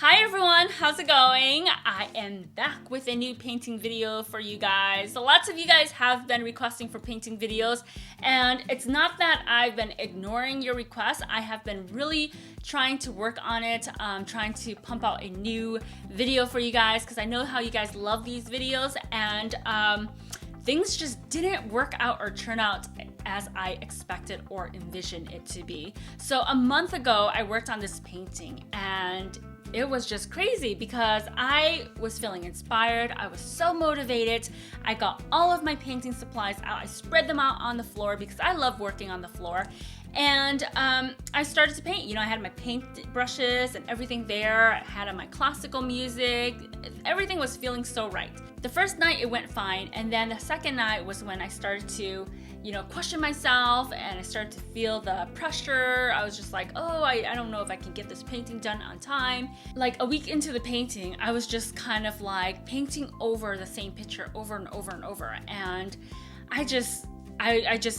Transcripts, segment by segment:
Hi everyone, how's it going? I am back with a new painting video for you guys. So lots of you guys have been requesting for painting videos, and it's not that I've been ignoring your requests. I have been really trying to work on it, trying to pump out a new video for you guys because I know how you guys love these videos, and things just didn't work out or turn out as I expected or envisioned it to be. So a month ago, I worked on this painting, and it was just crazy because I was feeling inspired. I was so motivated. I got all of my painting supplies out. I spread them out on the floor because I love working on the floor. And I started to paint. You know, I had my paint brushes and everything there. I had my classical music. Everything was feeling so right. The first night it went fine, and then the second night was when I started to, question myself, and I started to feel the pressure. I was just like, oh, I don't know if I can get this painting done on time. Like a week into the painting, I was just kind of like painting over the same picture over and over and over, and I just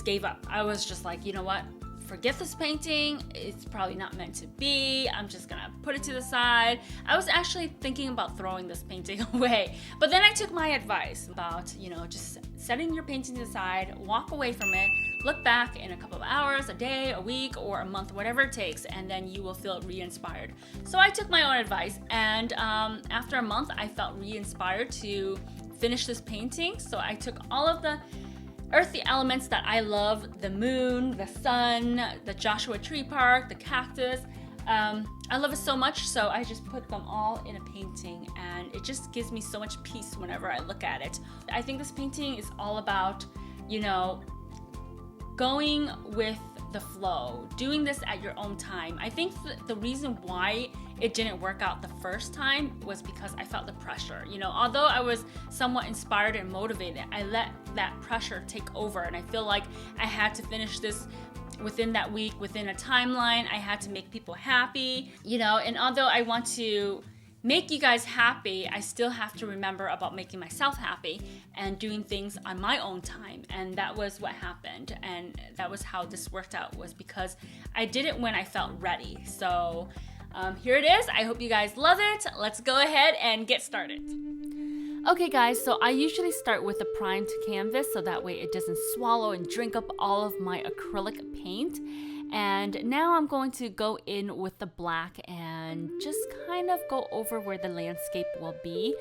gave up. I was just like, you know what? Forget this painting, it's probably not meant to be, I'm just gonna put it to the side. I was actually thinking about throwing this painting away, but then I took my advice about, just setting your painting to the side, walk away from it, look back in a couple of hours, a day, a week, or a month, whatever it takes, and then you will feel re-inspired. So I took my own advice, and after a month, I felt re-inspired to finish this painting. So I took all of the earthy elements that I love, the moon, the sun, the Joshua Tree Park, the cactus. I love it so much, so I just put them all in a painting, and it just gives me so much peace whenever I look at it. I think this painting is all about, going with the flow, doing this at your own time. I think the reason why it didn't work out the first time was because I felt the pressure. Although I was somewhat inspired and motivated, I let that pressure take over, and I feel like I had to finish this within that week, within a timeline. I had to make people happy, and although I want to make you guys happy, I still have to remember about making myself happy and doing things on my own time. And that was what happened, and that was how this worked out, was because I did it when I felt ready. So here it is. I hope you guys love it. Let's go ahead and get started. Okay guys, so I usually start with a primed canvas so that way it doesn't swallow and drink up all of my acrylic paint. And now I'm going to go in with the black and just kind of go over where the landscape will be.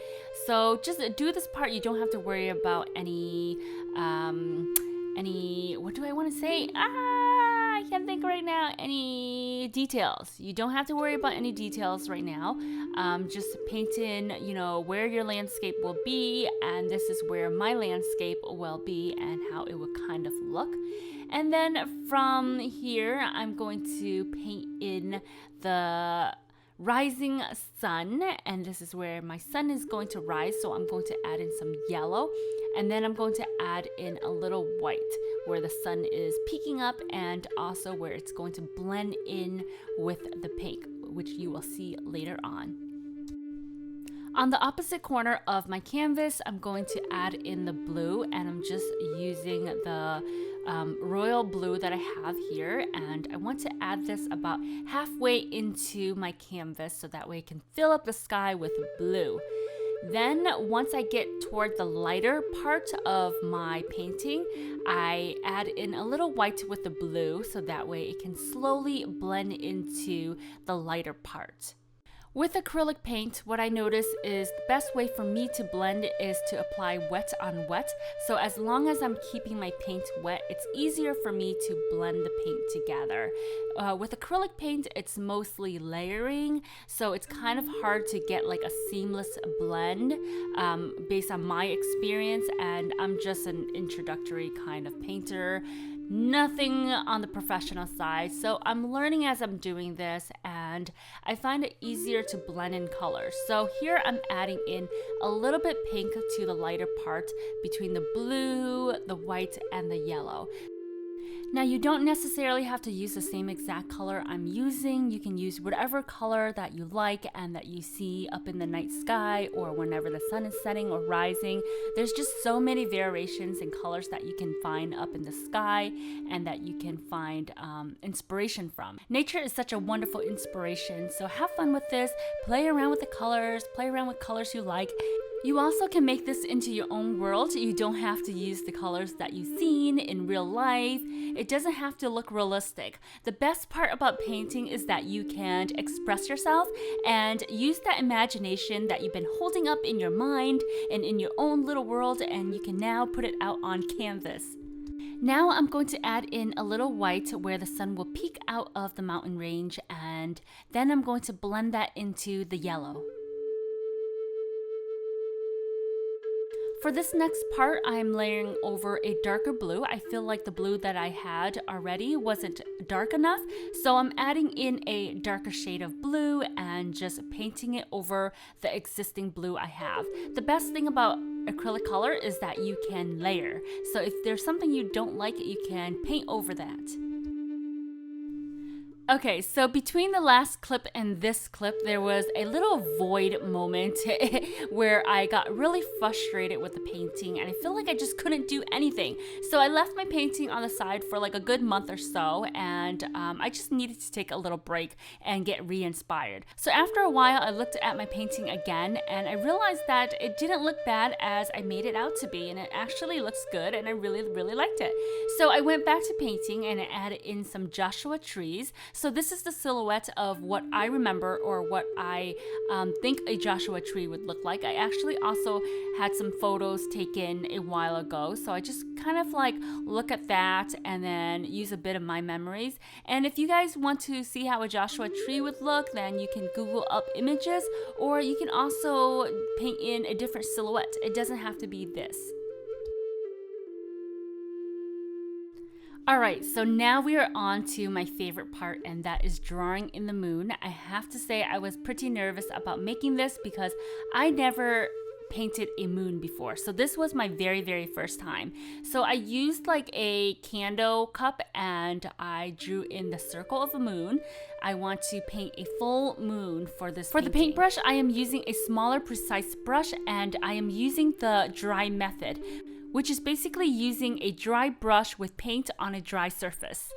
So just do this part. You don't have to worry about any what do I want to say? I can't think right now. Any details. You don't have to worry about any details right now. Just paint in, where your landscape will be, and this is where my landscape will be and how it will kind of look. And then from here, I'm going to paint in the rising sun, and this is where my sun is going to rise, so I'm going to add in some yellow, and then I'm going to add in a little white where the sun is peeking up, and also where it's going to blend in with the pink, which you will see later on. On the opposite corner of my canvas, I'm going to add in the blue, and I'm just using the royal blue that I have here, and I want to add this about halfway into my canvas so that way it can fill up the sky with blue. Then once I get toward the lighter part of my painting, I add in a little white with the blue so that way it can slowly blend into the lighter part. With acrylic paint, what I notice is the best way for me to blend is to apply wet on wet. So as long as I'm keeping my paint wet, it's easier for me to blend the paint together. With acrylic paint, it's mostly layering, so it's kind of hard to get like a seamless blend based on my experience, and I'm just an introductory kind of painter. Nothing on the professional side, so I'm learning as I'm doing this, and I find it easier to blend in colors. So here I'm adding in a little bit pink to the lighter part between the blue, the white, and the yellow. Now you don't necessarily have to use the same exact color I'm using. You can use whatever color that you like and that you see up in the night sky or whenever the sun is setting or rising. There's just so many variations in colors that you can find up in the sky and that you can find inspiration from. Nature is such a wonderful inspiration, so have fun with this. Play around with the colors, play around with colors you like. You also can make this into your own world. You don't have to use the colors that you've seen in real life. It doesn't have to look realistic. The best part about painting is that you can express yourself and use that imagination that you've been holding up in your mind and in your own little world, and you can now put it out on canvas. Now I'm going to add in a little white where the sun will peek out of the mountain range, and then I'm going to blend that into the yellow. For this next part, I'm layering over a darker blue. I feel like the blue that I had already wasn't dark enough, so I'm adding in a darker shade of blue and just painting it over the existing blue I have. The best thing about acrylic color is that you can layer. So if there's something you don't like, you can paint over that. Okay, so between the last clip and this clip, there was a little void moment where I got really frustrated with the painting and I feel like I just couldn't do anything. So I left my painting on the side for like a good month or so, and I just needed to take a little break and get re-inspired. So after a while, I looked at my painting again and I realized that it didn't look bad as I made it out to be, and it actually looks good and I really liked it. So I went back to painting and I added in some Joshua trees. So this is the silhouette of what I remember, or what I think a Joshua tree would look like. I actually also had some photos taken a while ago, so I just kind of like look at that and then use a bit of my memories. And if you guys want to see how a Joshua tree would look, then you can Google up images, or you can also paint in a different silhouette. It doesn't have to be this. Alright, so now we are on to my favorite part, and that is drawing in the moon. I have to say I was pretty nervous about making this because I never painted a moon before. So this was my very first time. So I used like a candle cup and I drew in the circle of a moon. I want to paint a full moon for this painting. For the paintbrush, I am using a smaller precise brush, and I am using the dry method, which is basically using a dry brush with paint on a dry surface.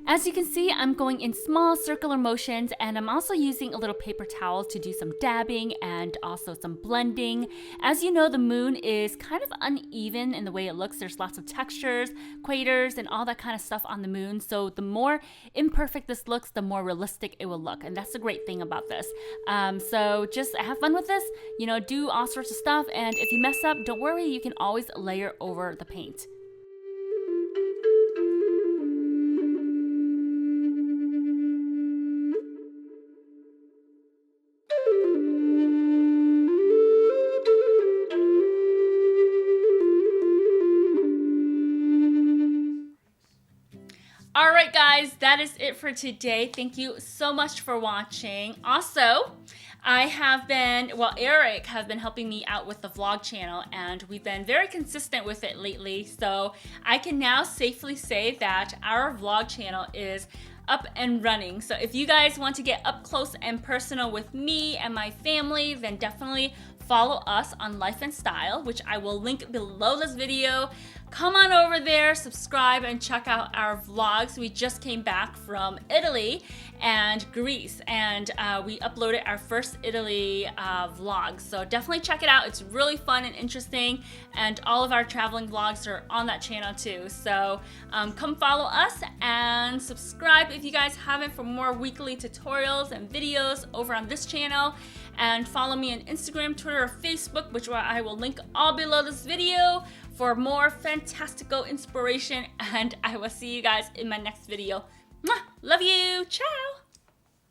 As you can see, I'm going in small circular motions, and I'm also using a little paper towel to do some dabbing and also some blending. As you know, the moon is kind of uneven in the way it looks. There's lots of textures, craters, and all that kind of stuff on the moon. So the more imperfect this looks, the more realistic it will look. And that's the great thing about this. So just have fun with this, do all sorts of stuff. And if you mess up, don't worry, you can always layer over the paint. Alright guys, that is it for today. Thank you so much for watching. Also, Eric has been helping me out with the vlog channel, and we've been very consistent with it lately. So I can now safely say that our vlog channel is up and running. So if you guys want to get up close and personal with me and my family, then definitely follow us on Life and Style, which I will link below this video. Come on over there, subscribe, and check out our vlogs. We just came back from Italy and Greece, and we uploaded our first Italy vlog. So definitely check it out. It's really fun and interesting, and all of our traveling vlogs are on that channel too. So come follow us and subscribe if you guys haven't, for more weekly tutorials and videos over on this channel. And follow me on Instagram, Twitter, or Facebook, which I will link all below this video, for more fantastical inspiration. And I will see you guys in my next video. Mwah! Love you. Ciao.